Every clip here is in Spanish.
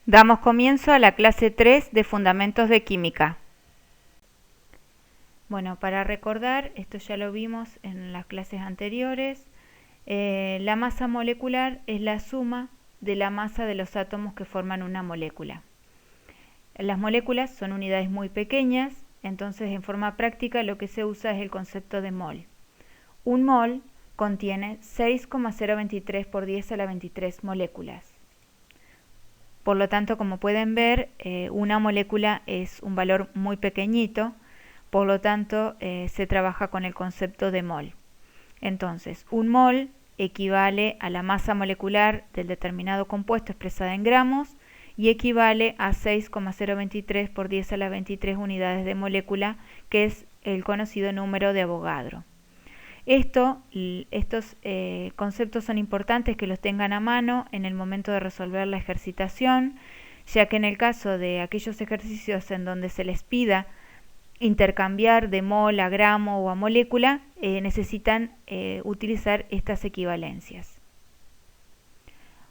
Damos comienzo a la clase 3 de Fundamentos de Química. Bueno, para recordar, esto ya lo vimos en las clases anteriores, la masa molecular es la suma de la masa de los átomos que forman una molécula. Las moléculas son unidades muy pequeñas, entonces en forma práctica lo que se usa es el concepto de mol. Un mol contiene 6,023 por 10 a la 23 moléculas. Por lo tanto, como pueden ver, una molécula es un valor muy pequeñito, por lo tanto se trabaja con el concepto de mol. Entonces, un mol equivale a la masa molecular del determinado compuesto expresada en gramos y equivale a 6,023 por 10 a la 23 unidades de molécula, que es el conocido número de Avogadro. Estos conceptos son importantes que los tengan a mano en el momento de resolver la ejercitación, ya que en el caso de aquellos ejercicios en donde se les pida intercambiar de mol a gramo o a molécula, necesitan utilizar estas equivalencias.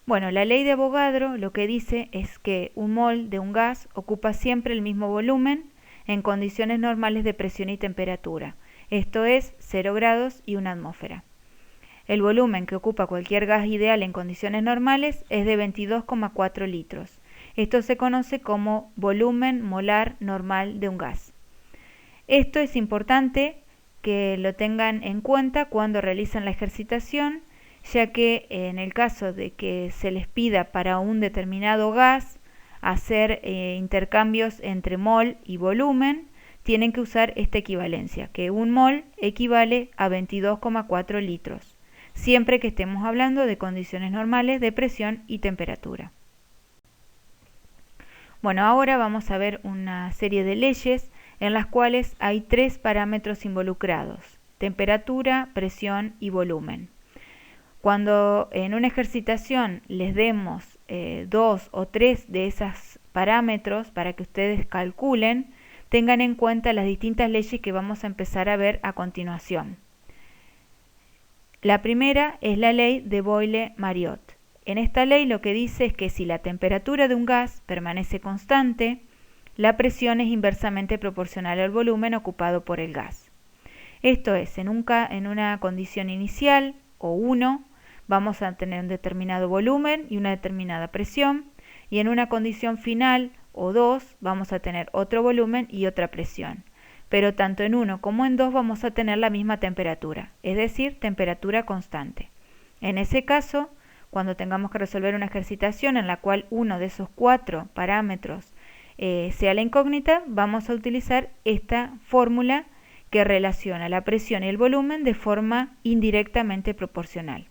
Bueno, la ley de Avogadro lo que dice es que un mol de un gas ocupa siempre el mismo volumen en condiciones normales de presión y temperatura. Esto es 0 grados y 1 atmósfera. El volumen que ocupa cualquier gas ideal en condiciones normales es de 22,4 litros. Esto se conoce como volumen molar normal de un gas. Esto es importante que lo tengan en cuenta cuando realizan la ejercitación, ya que en el caso de que se les pida para un determinado gas hacer intercambios entre mol y volumen, tienen que usar esta equivalencia, que un mol equivale a 22,4 litros, siempre que estemos hablando de condiciones normales de presión y temperatura. Bueno, ahora vamos a ver una serie de leyes en las cuales hay 3 parámetros involucrados: temperatura, presión y volumen. Cuando en una ejercitación les demos 2 o 3 de esos parámetros para que ustedes calculen, tengan en cuenta las distintas leyes que vamos a empezar a ver a continuación. La primera es la ley de Boyle-Mariotte. En esta ley lo que dice es que si la temperatura de un gas permanece constante, la presión es inversamente proporcional al volumen ocupado por el gas. Esto es, en una condición inicial, o 1, vamos a tener un determinado volumen y una determinada presión, y en una condición final, o 2, vamos a tener otro volumen y otra presión. Pero tanto en 1 como en 2 vamos a tener la misma temperatura, es decir, temperatura constante. En ese caso, cuando tengamos que resolver una ejercitación en la cual uno de esos 4 parámetros sea la incógnita, vamos a utilizar esta fórmula que relaciona la presión y el volumen de forma indirectamente proporcional.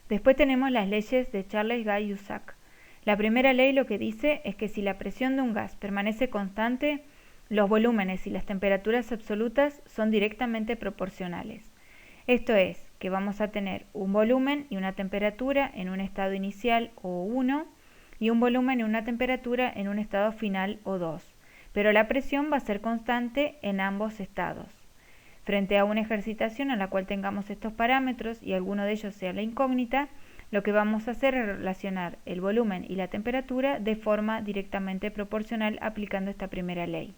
Después tenemos las leyes de Charles-Gay-Lussac. La primera ley lo que dice es que si la presión de un gas permanece constante, los volúmenes y las temperaturas absolutas son directamente proporcionales. Esto es, que vamos a tener un volumen y una temperatura en un estado inicial o 1 y un volumen y una temperatura en un estado final o 2, pero la presión va a ser constante en ambos estados. Frente a una ejercitación en la cual tengamos estos parámetros y alguno de ellos sea la incógnita, lo que vamos a hacer es relacionar el volumen y la temperatura de forma directamente proporcional aplicando esta primera ley.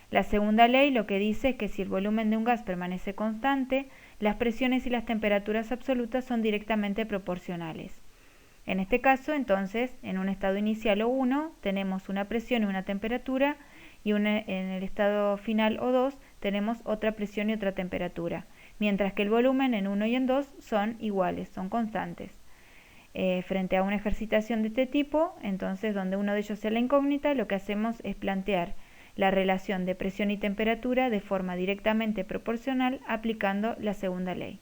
La segunda ley lo que dice es que si el volumen de un gas permanece constante, las presiones y las temperaturas absolutas son directamente proporcionales. En este caso, entonces, en un estado inicial o 1 tenemos una presión y una temperatura, y en el estado final o 2 tenemos otra presión y otra temperatura, mientras que el volumen en 1 y en 2 son iguales, son constantes. Frente a una ejercitación de este tipo, entonces donde uno de ellos sea la incógnita, lo que hacemos es plantear la relación de presión y temperatura de forma directamente proporcional aplicando la segunda ley.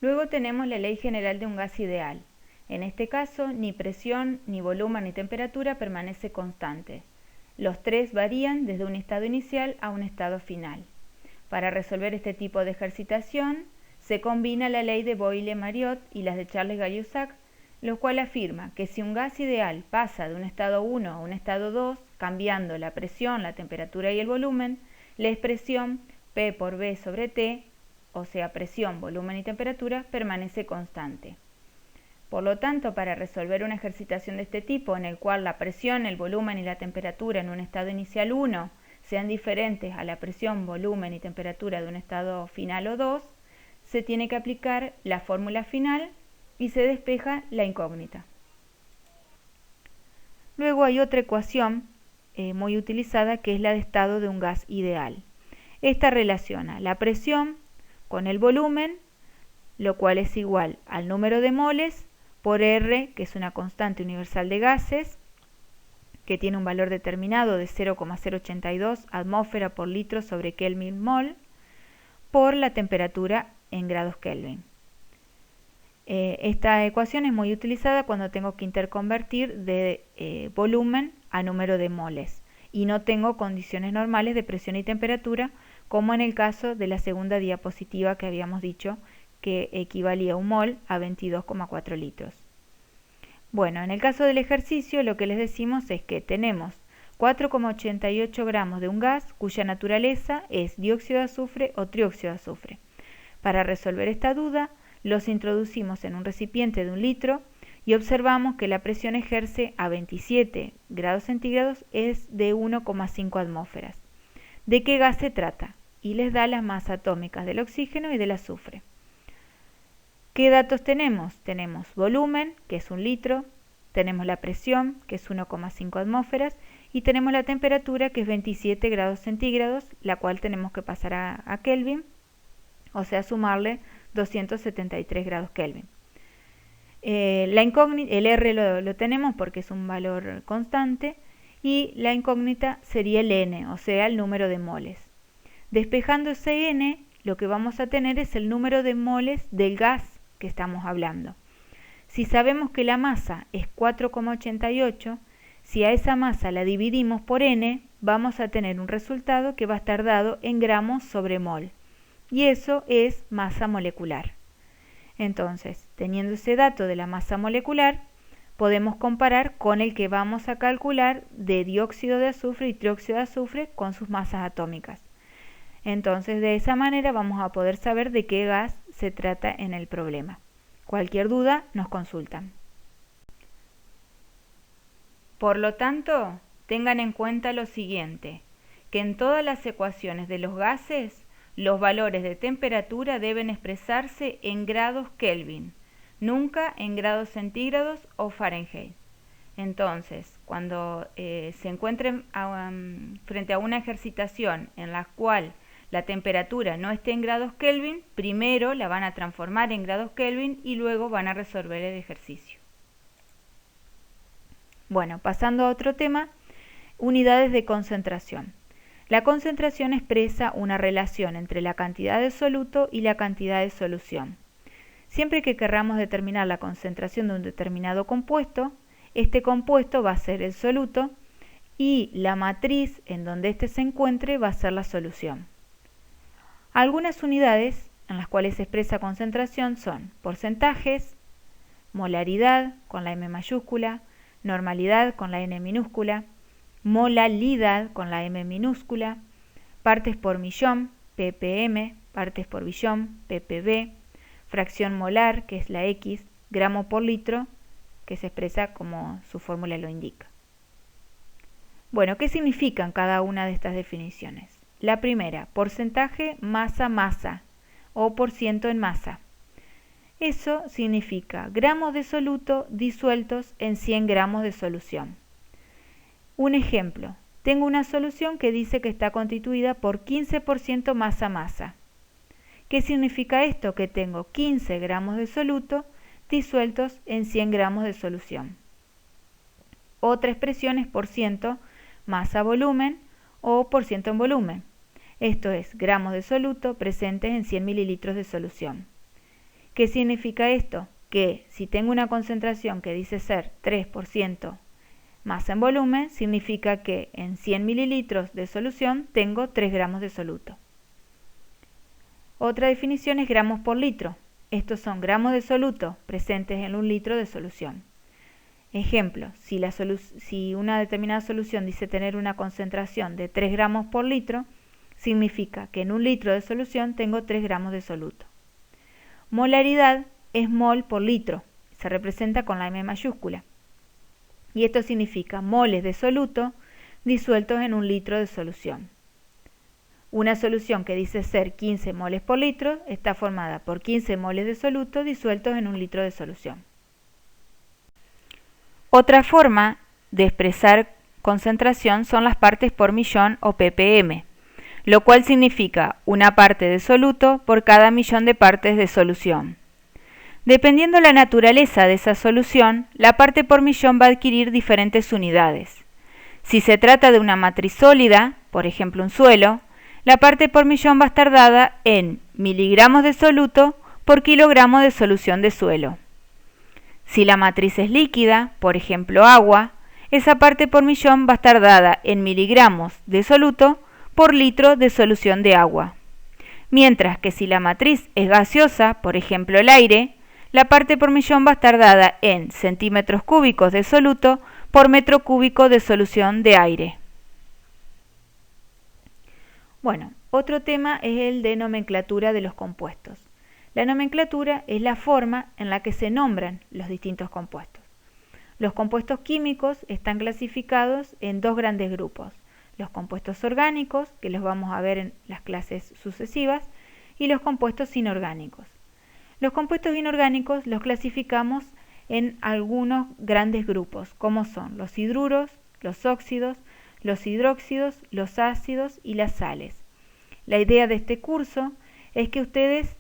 Luego tenemos la ley general de un gas ideal. En este caso, ni presión, ni volumen, ni temperatura permanece constante. Los tres varían desde un estado inicial a un estado final. Para resolver este tipo de ejercitación, se combina la ley de Boyle-Mariotte y las de Charles-Gay-Lussac, lo cual afirma que si un gas ideal pasa de un estado 1 a un estado 2, cambiando la presión, la temperatura y el volumen, la expresión P por V sobre T, o sea presión, volumen y temperatura, permanece constante. Por lo tanto, para resolver una ejercitación de este tipo, en el cual la presión, el volumen y la temperatura en un estado inicial 1 sean diferentes a la presión, volumen y temperatura de un estado final o 2, se tiene que aplicar la fórmula final y se despeja la incógnita. Luego hay otra ecuación muy utilizada, que es la de estado de un gas ideal. Esta relaciona la presión con el volumen, lo cual es igual al número de moles por R, que es una constante universal de gases, que tiene un valor determinado de 0,082 atmósfera por litro sobre Kelvin mol, por la temperatura en grados Kelvin. Esta ecuación es muy utilizada cuando tengo que interconvertir de volumen a número de moles y no tengo condiciones normales de presión y temperatura, como en el caso de la segunda diapositiva que habíamos dicho, que equivalía un mol a 22,4 litros. Bueno, en el caso del ejercicio lo que les decimos es que tenemos 4,88 gramos de un gas cuya naturaleza es dióxido de azufre o trióxido de azufre. Para resolver esta duda, los introducimos en un recipiente de 1 litro y observamos que la presión ejerce a 27 grados centígrados es de 1,5 atmósferas. ¿De qué gas se trata? Y les da las masas atómicas del oxígeno y del azufre. ¿Qué datos tenemos? Tenemos volumen, que es 1 litro, tenemos la presión, que es 1,5 atmósferas, y tenemos la temperatura, que es 27 grados centígrados, la cual tenemos que pasar a Kelvin, o sea, sumarle 273 grados Kelvin. El R lo tenemos porque es un valor constante, y la incógnita sería el N, o sea, el número de moles. Despejando ese N, lo que vamos a tener es el número de moles del gas que estamos hablando. Si sabemos que la masa es 4,88, si a esa masa la dividimos por N, vamos a tener un resultado que va a estar dado en gramos sobre mol. Y eso es masa molecular. Entonces, teniendo ese dato de la masa molecular, podemos comparar con el que vamos a calcular de dióxido de azufre y trióxido de azufre con sus masas atómicas. Entonces, de esa manera vamos a poder saber de qué gas se trata en el problema. Cualquier duda, nos consultan. Por lo tanto, tengan en cuenta lo siguiente, que en todas las ecuaciones de los gases, los valores de temperatura deben expresarse en grados Kelvin, nunca en grados centígrados o Fahrenheit. Entonces, cuando se encuentren frente a una ejercitación en la cual la temperatura no esté en grados Kelvin, primero la van a transformar en grados Kelvin y luego van a resolver el ejercicio. Bueno, pasando a otro tema, unidades de concentración. La concentración expresa una relación entre la cantidad de soluto y la cantidad de solución. Siempre que querramos determinar la concentración de un determinado compuesto, este compuesto va a ser el soluto y la matriz en donde éste se encuentre va a ser la solución. Algunas unidades en las cuales se expresa concentración son porcentajes, molaridad con la M mayúscula, normalidad con la N minúscula, molalidad con la M minúscula, partes por millón, ppm, partes por billón, ppb, fracción molar, que es la X, gramo por litro, que se expresa como su fórmula lo indica. Bueno, ¿qué significan cada una de estas definiciones? La primera, porcentaje masa-masa o por ciento en masa. Eso significa gramos de soluto disueltos en 100 gramos de solución. Un ejemplo, tengo una solución que dice que está constituida por 15% masa-masa. ¿Qué significa esto? Que tengo 15 gramos de soluto disueltos en 100 gramos de solución. Otra expresión es por ciento masa-volumen o por ciento en volumen. Esto es gramos de soluto presentes en 100 mililitros de solución. ¿Qué significa esto? Que si tengo una concentración que dice ser 3% masa en volumen, significa que en 100 mililitros de solución tengo 3 gramos de soluto. Otra definición es gramos por litro. Estos son gramos de soluto presentes en 1 litro de solución. Ejemplo, si una determinada solución dice tener una concentración de 3 gramos por litro, significa que en 1 litro de solución tengo 3 gramos de soluto. Molaridad es mol por litro. se representa con la M mayúscula. Y esto significa moles de soluto disueltos en un litro de solución. Una solución que dice ser 15 moles por litro está formada por 15 moles de soluto disueltos en un litro de solución. Otra forma de expresar concentración son las partes por millón o ppm, lo cual significa una parte de soluto por cada millón de partes de solución. Dependiendo la naturaleza de esa solución, la parte por millón va a adquirir diferentes unidades. Si se trata de una matriz sólida, por ejemplo un suelo, la parte por millón va a estar dada en miligramos de soluto por kilogramo de solución de suelo. Si la matriz es líquida, por ejemplo agua, esa parte por millón va a estar dada en miligramos de soluto por litro de solución de agua. Mientras que si la matriz es gaseosa, por ejemplo el aire, la parte por millón va a estar dada en centímetros cúbicos de soluto por metro cúbico de solución de aire. Bueno, otro tema es el de nomenclatura de los compuestos. La nomenclatura es la forma en la que se nombran los distintos compuestos. Los compuestos químicos están clasificados en dos grandes grupos: los compuestos orgánicos, que los vamos a ver en las clases sucesivas, y los compuestos inorgánicos. Los compuestos inorgánicos los clasificamos en algunos grandes grupos, como son los hidruros, los óxidos, los hidróxidos, los ácidos y las sales. La idea de este curso es que ustedes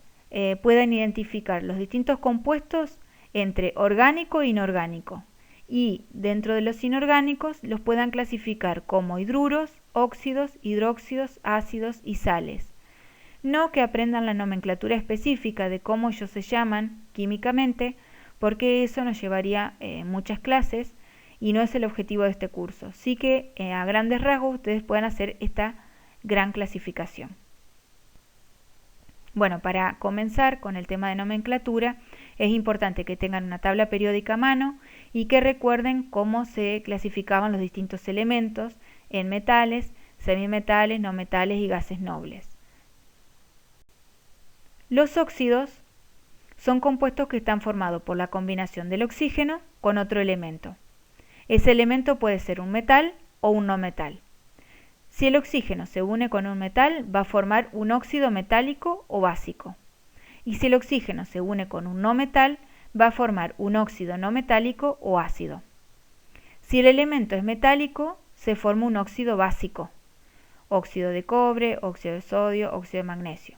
puedan identificar los distintos compuestos entre orgánico e inorgánico, y dentro de los inorgánicos los puedan clasificar como hidruros, óxidos, hidróxidos, ácidos y sales. No que aprendan la nomenclatura específica de cómo ellos se llaman químicamente, porque eso nos llevaría muchas clases y no es el objetivo de este curso. Sí que a grandes rasgos ustedes pueden hacer esta gran clasificación. Bueno, para comenzar con el tema de nomenclatura, es importante que tengan una tabla periódica a mano y que recuerden cómo se clasificaban los distintos elementos en metales, semimetales, no metales y gases nobles. Los óxidos son compuestos que están formados por la combinación del oxígeno con otro elemento. Ese elemento puede ser un metal o un no metal. Si el oxígeno se une con un metal, va a formar un óxido metálico o básico. Y si el oxígeno se une con un no metal, va a formar un óxido no metálico o ácido. Si el elemento es metálico, se forma un óxido básico: óxido de cobre, óxido de sodio, óxido de magnesio.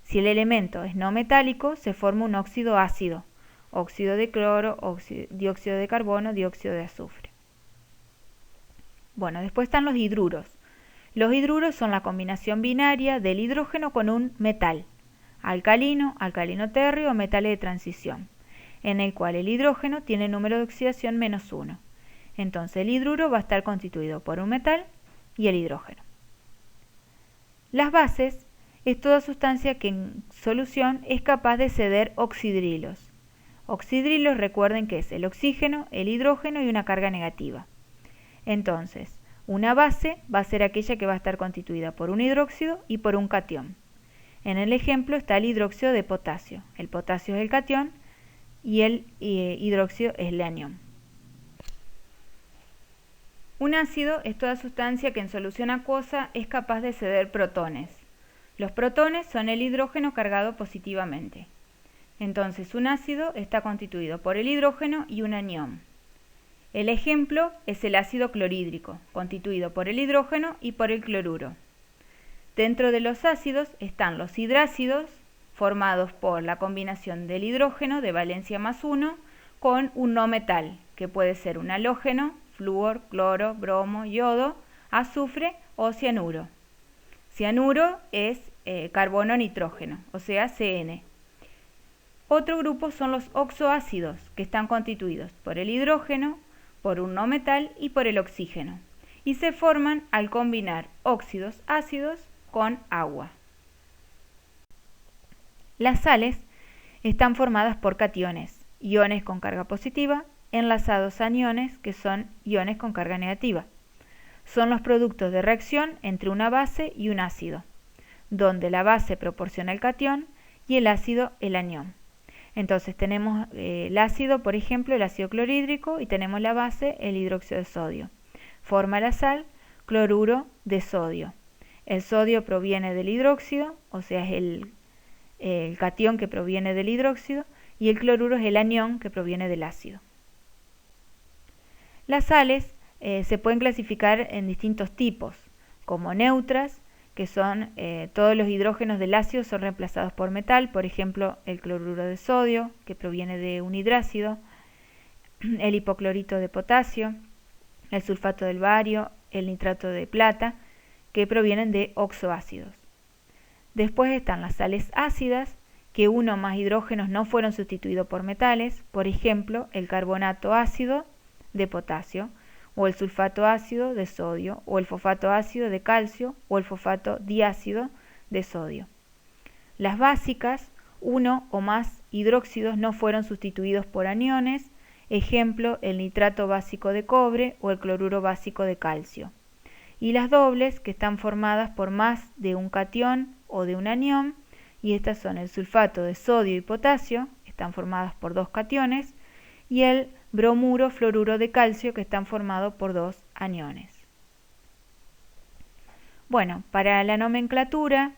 Si el elemento es no metálico, se forma un óxido ácido: óxido de cloro, dióxido de carbono, dióxido de azufre. Bueno, después están los hidruros. Los hidruros son la combinación binaria del hidrógeno con un metal, alcalino, alcalino térreo o metales de transición, en el cual el hidrógeno tiene número de oxidación -1. Entonces el hidruro va a estar constituido por un metal y el hidrógeno. Las bases es toda sustancia que en solución es capaz de ceder oxidrilos. Oxidrilos, recuerden que es el oxígeno, el hidrógeno y una carga negativa. Entonces, una base va a ser aquella que va a estar constituida por un hidróxido y por un catión. En el ejemplo está el hidróxido de potasio. El potasio es el catión y el hidróxido es el anión. Un ácido es toda sustancia que en solución acuosa es capaz de ceder protones. Los protones son el hidrógeno cargado positivamente. Entonces un ácido está constituido por el hidrógeno y un anión. El ejemplo es el ácido clorhídrico, constituido por el hidrógeno y por el cloruro. Dentro de los ácidos están los hidrácidos, formados por la combinación del hidrógeno de valencia +1 con un no metal, que puede ser un halógeno, flúor, cloro, bromo, yodo, azufre o cianuro. Cianuro es carbono nitrógeno, o sea, CN. Otro grupo son los oxoácidos, que están constituidos por el hidrógeno, por un no metal y por el oxígeno, y se forman al combinar óxidos ácidos con agua. Las sales están formadas por cationes, iones con carga positiva, enlazados a aniones, que son iones con carga negativa. Son los productos de reacción entre una base y un ácido, donde la base proporciona el catión y el ácido el anión. Entonces tenemos el ácido, por ejemplo, el ácido clorhídrico, y tenemos la base, el hidróxido de sodio. Forma la sal, cloruro de sodio. El sodio proviene del hidróxido, o sea, es el catión que proviene del hidróxido, y el cloruro es el anión que proviene del ácido. Las sales se pueden clasificar en distintos tipos, como neutras, que son todos los hidrógenos del ácido son reemplazados por metal, por ejemplo el cloruro de sodio, que proviene de un hidrácido, el hipoclorito de potasio, el sulfato del bario, el nitrato de plata, que provienen de oxoácidos. Después están las sales ácidas, que uno o más hidrógenos no fueron sustituidos por metales, por ejemplo el carbonato ácido de potasio, o el sulfato ácido de sodio, o el fosfato ácido de calcio, o el fosfato diácido de sodio. Las básicas, uno o más hidróxidos no fueron sustituidos por aniones, ejemplo el nitrato básico de cobre o el cloruro básico de calcio. Y las dobles, que están formadas por más de un catión o de un anión, y estas son el sulfato de sodio y potasio, están formadas por dos cationes, y el bromuro fluoruro de calcio, que están formados por dos aniones. Bueno, para la nomenclatura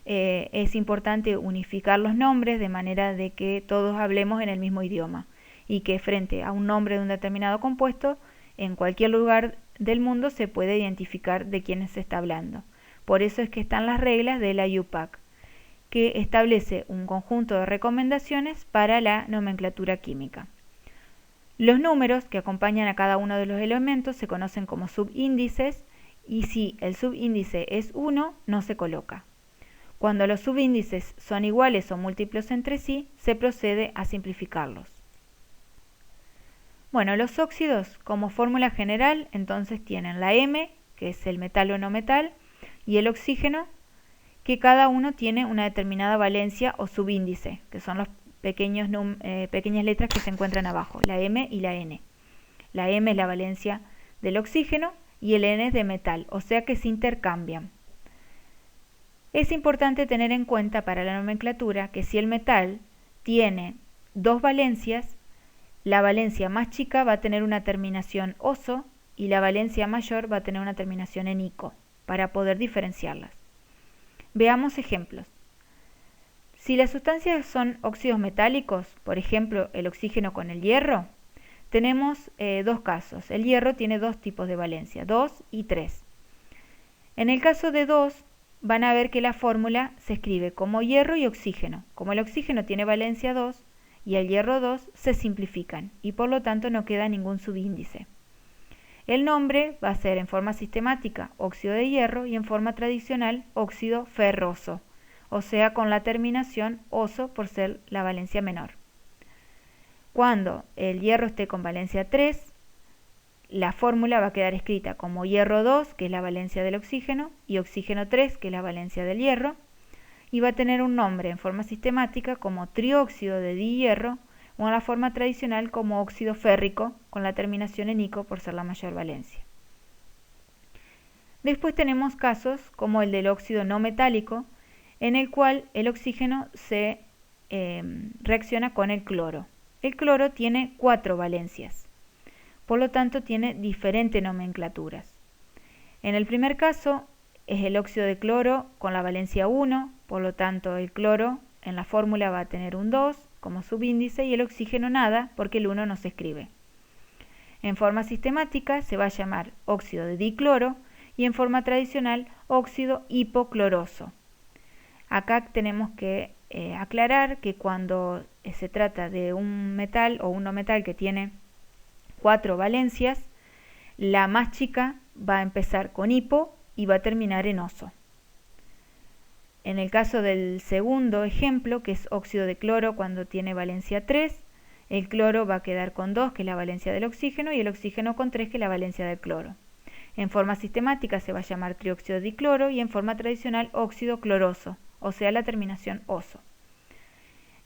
es importante unificar los nombres de manera de que todos hablemos en el mismo idioma y que frente a un nombre de un determinado compuesto, en cualquier lugar del mundo se puede identificar de quién se está hablando. Por eso es que están las reglas de la IUPAC, que establece un conjunto de recomendaciones para la nomenclatura química. Los números que acompañan a cada uno de los elementos se conocen como subíndices, y si el subíndice es 1, no se coloca. Cuando los subíndices son iguales o múltiplos entre sí, se procede a simplificarlos. Bueno, los óxidos como fórmula general entonces tienen la M, que es el metal o no metal, y el oxígeno, que cada uno tiene una determinada valencia o subíndice, que son las pequeñas letras que se encuentran abajo, la M y la N. La M es la valencia del oxígeno y el N es de metal, o sea que se intercambian. Es importante tener en cuenta para la nomenclatura que si el metal tiene dos valencias, la valencia más chica va a tener una terminación oso y la valencia mayor va a tener una terminación en ico, para poder diferenciarlas. Veamos ejemplos. Si las sustancias son óxidos metálicos, por ejemplo el oxígeno con el hierro, tenemos dos casos. El hierro tiene dos tipos de valencia, 2 y 3. En el caso de 2, van a ver que la fórmula se escribe como hierro y oxígeno. Como el oxígeno tiene valencia 2 y el hierro 2, se simplifican y por lo tanto no queda ningún subíndice. El nombre va a ser en forma sistemática óxido de hierro y en forma tradicional óxido ferroso, o sea con la terminación oso por ser la valencia menor. Cuando el hierro esté con valencia 3, la fórmula va a quedar escrita como hierro 2, que es la valencia del oxígeno, y oxígeno 3, que es la valencia del hierro, y va a tener un nombre en forma sistemática como trióxido de dihierro, o en la forma tradicional como óxido férrico, con la terminación en ico por ser la mayor valencia. Después tenemos casos como el del óxido no metálico, en el cual el oxígeno se reacciona con el cloro. El cloro tiene 4 valencias, por lo tanto tiene diferentes nomenclaturas. En el primer caso es el óxido de cloro con la valencia 1, por lo tanto el cloro en la fórmula va a tener un 2 como subíndice y el oxígeno nada porque el 1 no se escribe. En forma sistemática se va a llamar óxido de dicloro y en forma tradicional óxido hipocloroso. Acá tenemos que aclarar que cuando se trata de un metal o un no metal que tiene 4 valencias, la más chica va a empezar con hipo y va a terminar en oso. En el caso del segundo ejemplo, que es óxido de cloro cuando tiene valencia 3, el cloro va a quedar con 2, que es la valencia del oxígeno, y el oxígeno con 3, que es la valencia del cloro. En forma sistemática se va a llamar trióxido de dicloro y en forma tradicional óxido cloroso, o sea la terminación oso.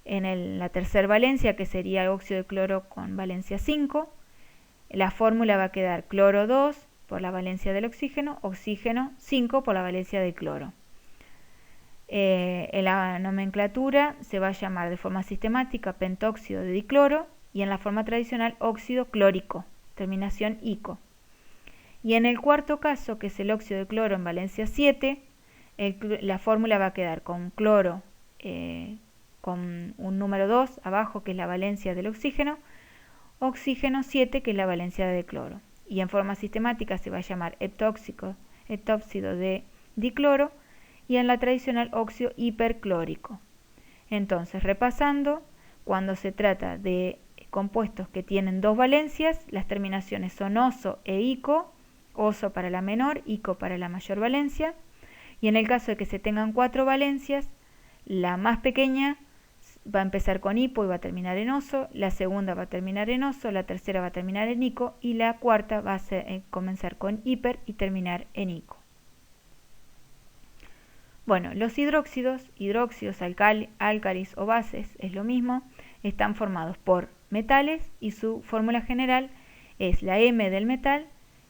En la tercera valencia, que sería óxido de cloro con valencia 5, la fórmula va a quedar cloro 2 por la valencia del oxígeno 5 por la valencia del cloro. En la nomenclatura se va a llamar de forma sistemática pentóxido de dicloro y en la forma tradicional óxido clórico, terminación ico. Y en el cuarto caso, que es el óxido de cloro en valencia 7, la fórmula va a quedar con cloro con un número 2 abajo, que es la valencia del oxígeno 7, que es la valencia de cloro. Y en forma sistemática se va a llamar heptóxido de dicloro y en la tradicional óxido hiperclórico. Entonces, repasando, cuando se trata de compuestos que tienen dos valencias, las terminaciones son oso e ico, oso para la menor, ico para la mayor valencia, y en el caso de que se tengan cuatro valencias, la más pequeña va a empezar con hipo y va a terminar en oso, la segunda va a terminar en oso, la tercera va a terminar en ico y la cuarta va a comenzar con hiper y terminar en ico. Bueno, los hidróxidos, álcalis o bases, es lo mismo, están formados por metales y su fórmula general es la M del metal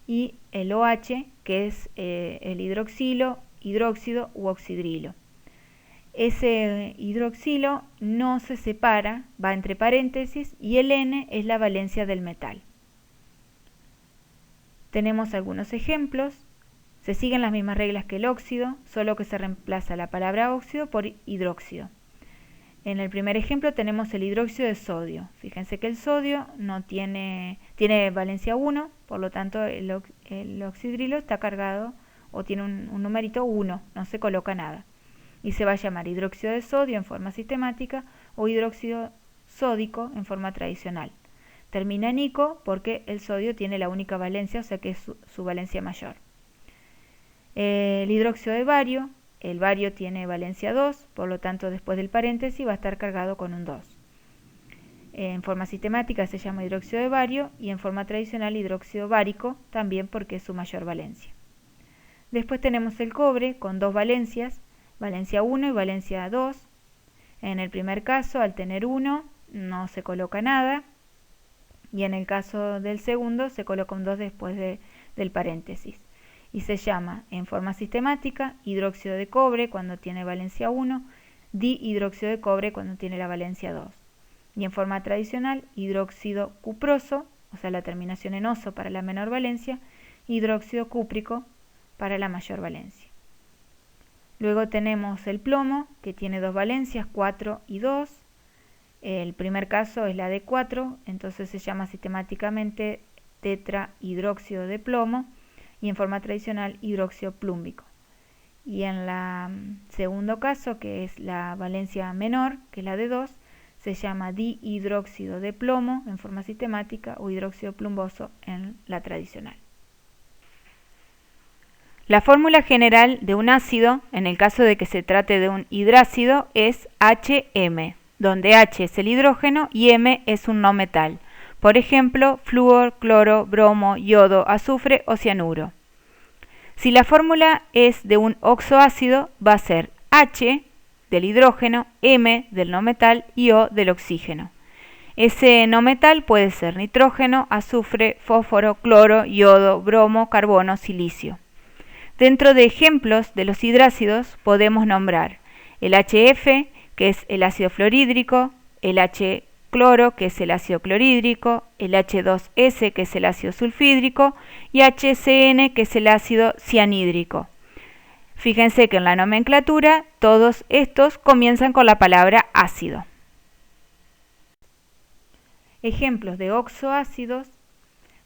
y el OH, que es el hidroxilo, hidróxido u oxidrilo. Ese hidroxilo no se separa, va entre paréntesis, y el N es la valencia del metal. Tenemos algunos ejemplos. Se siguen las mismas reglas que el óxido, solo que se reemplaza la palabra óxido por hidróxido. En el primer ejemplo tenemos el hidróxido de sodio. Fíjense que el sodio no tiene valencia 1, por lo tanto el oxidrilo está cargado o tiene un numerito 1, no se coloca nada. Y se va a llamar hidróxido de sodio en forma sistemática o hidróxido sódico en forma tradicional. Termina en ico porque el sodio tiene la única valencia, o sea que es su valencia mayor. El hidróxido de bario, el bario tiene valencia 2, por lo tanto después del paréntesis va a estar cargado con un 2. En forma sistemática se llama hidróxido de bario y en forma tradicional hidróxido bárico, también porque es su mayor valencia. Después tenemos el cobre con dos valencias, valencia 1 y valencia 2. En el primer caso, al tener 1, no se coloca nada, y en el caso del segundo se coloca un 2 después del paréntesis. Y se llama en forma sistemática hidróxido de cobre cuando tiene valencia 1, dihidróxido de cobre cuando tiene la valencia 2. Y en forma tradicional hidróxido cuproso, o sea la terminación en oso para la menor valencia, hidróxido cúprico para la mayor valencia. Luego tenemos el plomo, que tiene dos valencias, 4 y 2. El primer caso es la de 4, entonces se llama sistemáticamente tetrahidróxido de plomo y en forma tradicional hidróxido plúmbico. Y en el segundo caso, que es la valencia menor, que es la de 2, se llama dihidróxido de plomo en forma sistemática o hidróxido plumboso en la tradicional. La fórmula general de un ácido, en el caso de que se trate de un hidrácido, es HM, donde H es el hidrógeno y M es un no metal. Por ejemplo, flúor, cloro, bromo, yodo, azufre o cianuro. Si la fórmula es de un oxoácido, va a ser H del hidrógeno, M del no metal y O del oxígeno. Ese no metal puede ser nitrógeno, azufre, fósforo, cloro, yodo, bromo, carbono, silicio. Dentro de ejemplos de los hidrácidos podemos nombrar el HF, que es el ácido fluorhídrico, el H-cloro, que es el ácido clorhídrico, el H2S, que es el ácido sulfídrico, y HCN, que es el ácido cianhídrico. Fíjense que en la nomenclatura todos estos comienzan con la palabra ácido. Ejemplos de oxoácidos.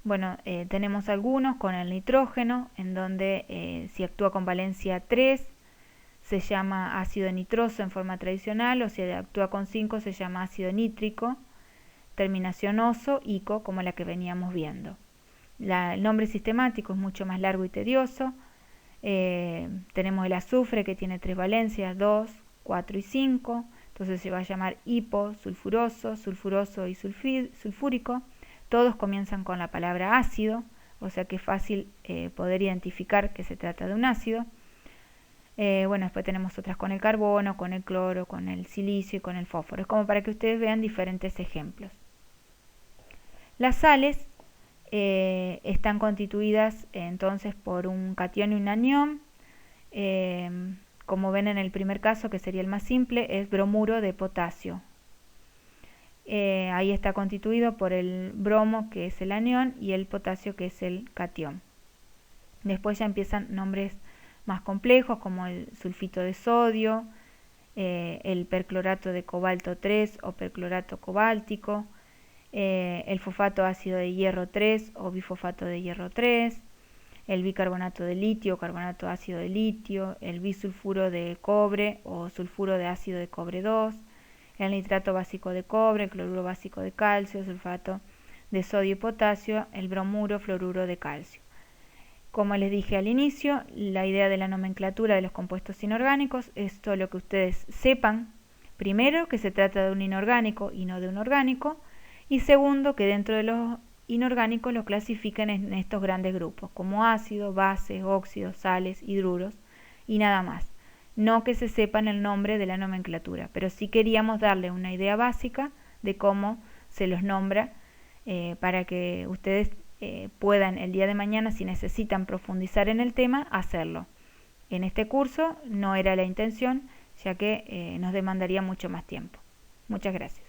Bueno, tenemos algunos con el nitrógeno, en donde si actúa con valencia 3 se llama ácido nitroso en forma tradicional, o si actúa con 5 se llama ácido nítrico, terminación oso, ico, como la que veníamos viendo. El nombre sistemático es mucho más largo y tedioso. Tenemos el azufre, que tiene 3 valencias, 2, 4 y 5, entonces se va a llamar hipo, sulfuroso y sulfúrico. Todos comienzan con la palabra ácido, o sea que es fácil poder identificar que se trata de un ácido. Bueno, después tenemos otras con el carbono, con el cloro, con el silicio y con el fósforo. Es como para que ustedes vean diferentes ejemplos. Las sales están constituidas entonces por un catión y un anión, como ven en el primer caso, que sería el más simple, es bromuro de potasio. Ahí está constituido por el bromo, que es el anión, y el potasio, que es el catión. Después ya empiezan nombres más complejos, como el sulfito de sodio, el perclorato de cobalto 3 o perclorato cobáltico, el fosfato ácido de hierro 3 o bifosfato de hierro 3, el bicarbonato de litio o carbonato ácido de litio, el bisulfuro de cobre o sulfuro de ácido de cobre 2, el nitrato básico de cobre, el cloruro básico de calcio, sulfato de sodio y potasio, el bromuro, fluoruro de calcio. Como les dije al inicio, la idea de la nomenclatura de los compuestos inorgánicos es solo que ustedes sepan, primero, que se trata de un inorgánico y no de un orgánico, y segundo, que dentro de los inorgánicos los clasifiquen en estos grandes grupos, como ácidos, bases, óxidos, sales, hidruros y nada más. No que se sepan el nombre de la nomenclatura, pero sí queríamos darle una idea básica de cómo se los nombra para que ustedes puedan el día de mañana, si necesitan profundizar en el tema, hacerlo. En este curso no era la intención, ya que nos demandaría mucho más tiempo. Muchas gracias.